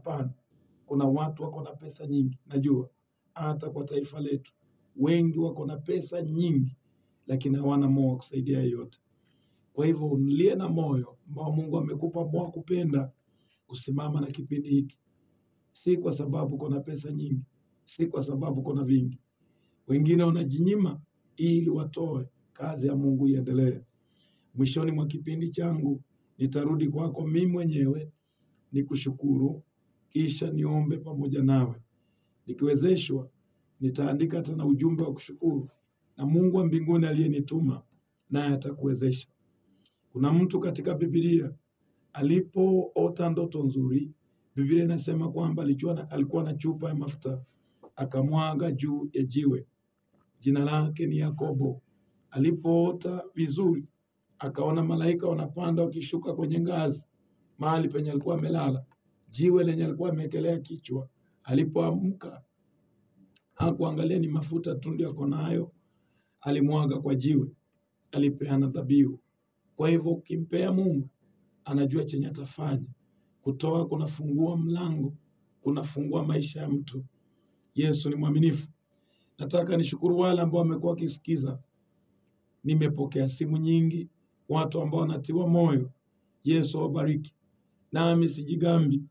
Hapana. Kuna watu wako na pesa nyingi, najua hata kwa taifa letu wengi wako na pesa nyingi, lakini hawana moyo wa kusaidia yeyote. Kwa hivyo uliye na moyo ambao Mungu amekupa moyo wa kupenda kusimama na kipindi hiki, si kwa sababu kuna pesa nyingi, si kwa sababu kuna vingi. Wengine wanajinyima ili watoe, kazi ya Mungu iendelee. Mwishoni mwa kipindi changu nitarudi kwako mimi mwenyewe nikushukuru, kisha niombe pamoja nawe. Nikiwezeshwa nitaandika tena ujumbe wa kushukuru, na Mungu wa mbinguni aliyenituma naye atakuwezesha. Kuna mtu katika Biblia alipoota ndoto nzuri, Biblia inasema kwamba alikuwa na chupa ya mafuta, akamwaga juu ya jiwe. Jina lake ni Yakobo. Alipoota vizuri, akaona malaika wanapanda wakishuka kwenye ngazi mahali penye alikuwa amelala, jiwe lenye alikuwa amekelea kichwa. Alipoamka hakuangalia ni mafuta tu ndio ako nayo, alimwaga kwa jiwe, alipeana dhabihu. Kwa hivyo ukimpea Mungu, anajua chenye atafanya. Kutoa kunafungua mlango, kunafungua maisha ya mtu. Yesu ni mwaminifu. Nataka nishukuru wale ambao wamekuwa wakisikiza. Nimepokea simu nyingi, watu ambao wanatiwa moyo. Yesu awabariki. Nami sijigambi,